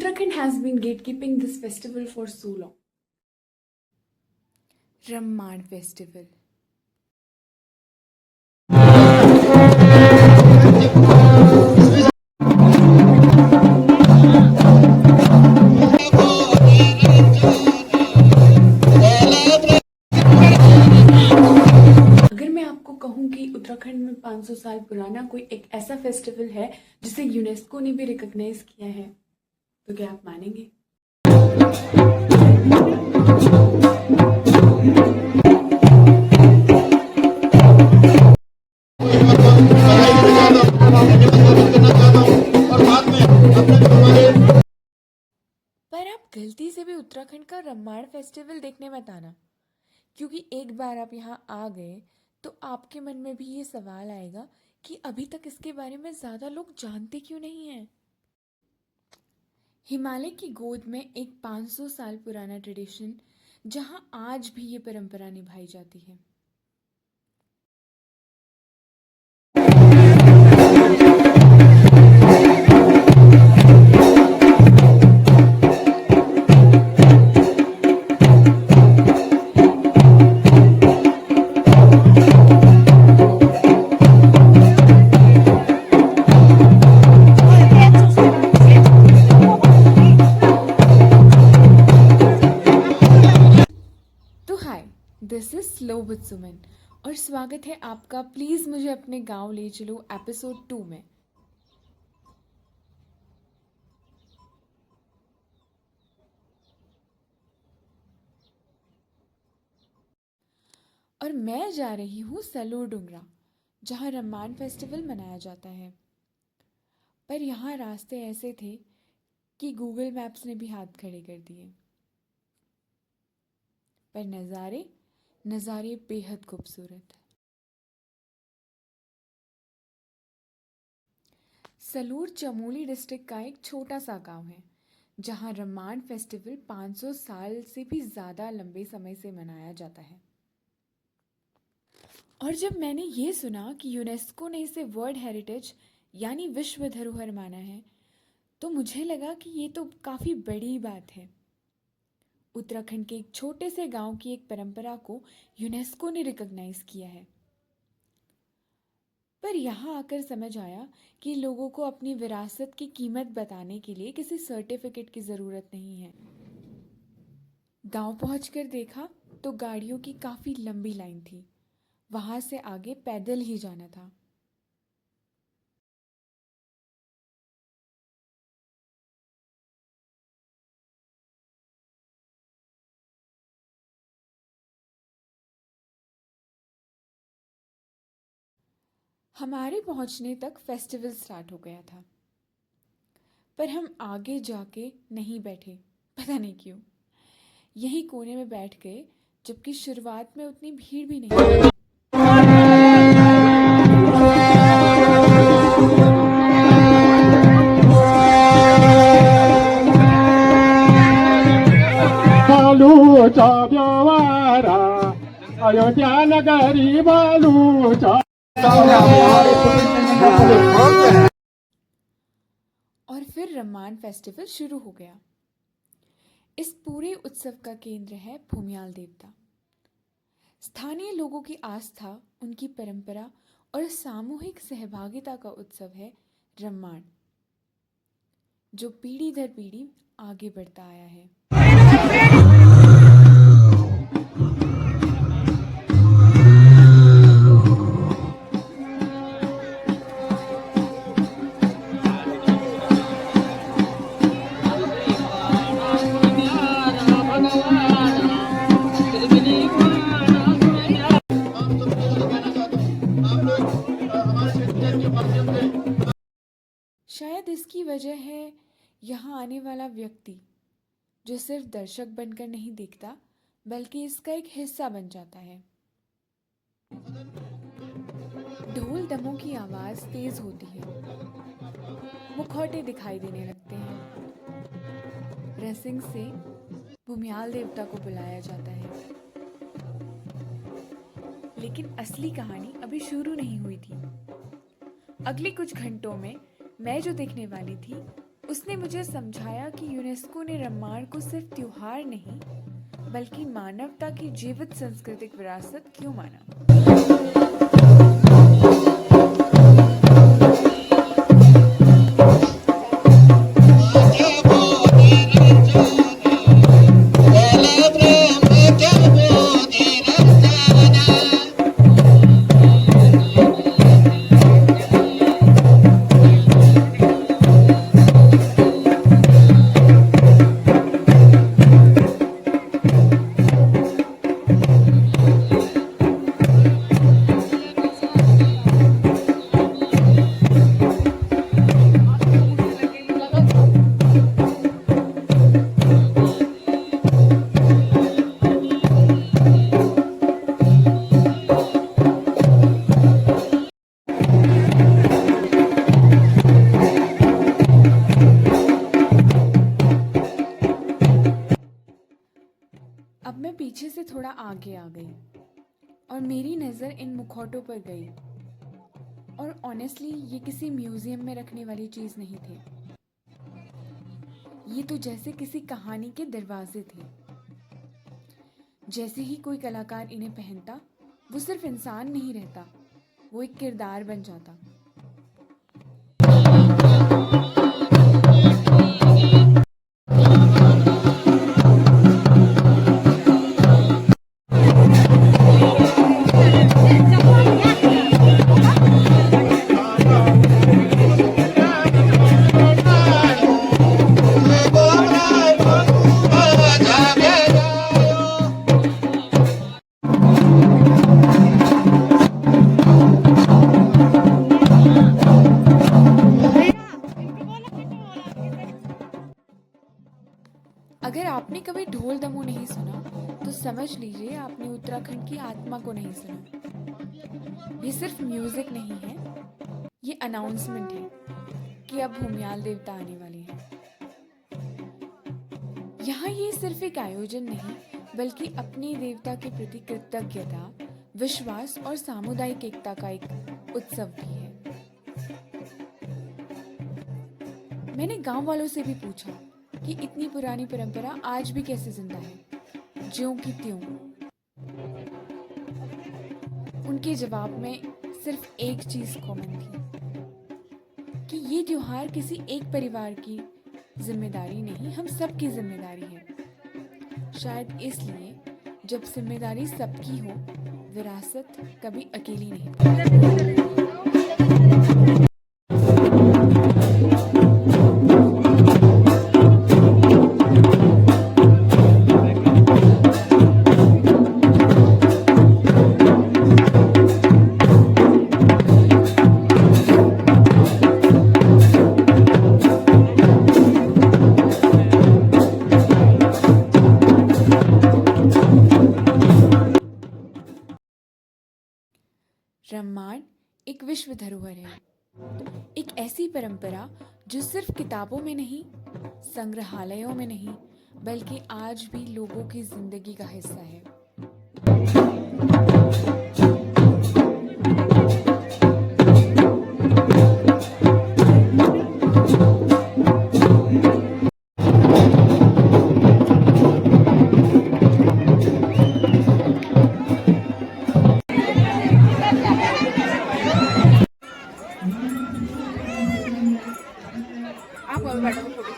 Uttarakhand has been gatekeeping this festival for so long. Ramman Festival. अगर मैं आपको कहूँ कि उत्तराखंड में 500 साल पुराना कोई एक ऐसा फेस्टिवल है जिसे यूनेस्को ने भी रिकॉग्नाइज किया है, तो क्या आप मानेंगे? पर आप गलती से भी उत्तराखंड का रम्माण फेस्टिवल देखने मत आना, क्योंकि एक बार आप यहाँ आ गए तो आपके मन में भी ये सवाल आएगा कि अभी तक इसके बारे में ज़्यादा लोग जानते क्यों नहीं हैं। हिमालय की गोद में एक 500 साल पुराना ट्रेडिशन, जहाँ आज भी ये परंपरा निभाई जाती है। दिस इज स्लो विद सुमन और स्वागत है आपका प्लीज़ मुझे अपने गांव ले चलो एपिसोड 2 में। और मैं जा रही हूँ सलूर डुंगरा, जहाँ रम्मान फेस्टिवल मनाया जाता है। पर यहाँ रास्ते ऐसे थे कि गूगल मैप्स ने भी हाथ खड़े कर दिए। पर नज़ारे बेहद खूबसूरत। सलूर चमोली डिस्ट्रिक्ट का एक छोटा सा गांव है, जहां रम्मान फेस्टिवल 500 साल से भी ज़्यादा लंबे समय से मनाया जाता है। और जब मैंने ये सुना कि यूनेस्को ने इसे वर्ल्ड हेरिटेज यानी विश्व धरोहर माना है, तो मुझे लगा कि ये तो काफ़ी बड़ी बात है। उत्तराखंड के एक छोटे से गांव की एक परंपरा को यूनेस्को ने रिकॉग्नाइज किया है। पर यहाँ आकर समझ आया कि लोगों को अपनी विरासत की कीमत बताने के लिए किसी सर्टिफिकेट की ज़रूरत नहीं है। गांव पहुंचकर देखा तो गाड़ियों की काफ़ी लंबी लाइन थी। वहाँ से आगे पैदल ही जाना था। हमारे पहुंचने तक फेस्टिवल स्टार्ट हो गया था, पर हम आगे जाके नहीं बैठे, पता नहीं क्यों। यहीं कोने में बैठ गए, जबकि शुरुआत में उतनी भीड़ भी नहीं थी। अयोध्या नगरी और फिर रम्मान फेस्टिवल शुरू हो गया। इस पूरे उत्सव का केंद्र है भूमियाल देवता। स्थानीय लोगों की आस्था, उनकी परंपरा और सामूहिक सहभागिता का उत्सव है रम्मान, जो पीढ़ी दर पीढ़ी आगे बढ़ता आया है। शायद इसकी वजह है यहाँ आने वाला व्यक्ति, जो सिर्फ दर्शक बनकर नहीं देखता, बल्कि इसका एक हिस्सा बन जाता है। ढोल दमों की आवाज़ तेज होती है, मुखौटे दिखाई देने लगते हैं। रसिंग से भूमियाल देवता को बुलाया जाता है। लेकिन असली कहानी अभी शुरू नहीं हुई थी। अगले कुछ घंटों में मैं जो देखने वाली थी, उसने मुझे समझाया कि यूनेस्को ने रम्माण को सिर्फ त्योहार नहीं बल्कि मानवता की जीवित सांस्कृतिक विरासत क्यों माना। अब मैं पीछे से थोड़ा आगे आ गई और मेरी नज़र इन मुखौटों पर गई। और ऑनेस्टली ये किसी म्यूजियम में रखने वाली चीज़ नहीं थे। ये तो जैसे किसी कहानी के दरवाजे थे। जैसे ही कोई कलाकार इन्हें पहनता, वो सिर्फ इंसान नहीं रहता, वो एक किरदार बन जाता। अगर आपने कभी ढोल दमू नहीं सुना तो समझ लीजिए आपने उत्तराखंड की आत्मा को नहीं सुना। ये सिर्फ म्यूजिक नहीं है, ये अनाउंसमेंट है कि अब भूमियाल देवता आने वाले हैं। यहाँ ये सिर्फ एक आयोजन नहीं बल्कि अपने देवता के प्रति कृतज्ञता, विश्वास और सामुदायिक एकता का एक उत्सव भी है। मैंने गांव वालों से भी पूछा कि इतनी पुरानी परंपरा आज भी कैसे जिंदा है, ज्यों की त्यों। उनके जवाब में सिर्फ एक चीज कॉमन थी कि ये त्योहार किसी एक परिवार की जिम्मेदारी नहीं, हम सबकी जिम्मेदारी है। शायद इसलिए जब जिम्मेदारी सबकी हो, विरासत कभी अकेली नहीं। रम्माण एक विश्व धरोहर है, एक ऐसी परंपरा जो सिर्फ किताबों में नहीं, संग्रहालयों में नहीं, बल्कि आज भी लोगों की जिंदगी का हिस्सा है। आप बैठो छोटी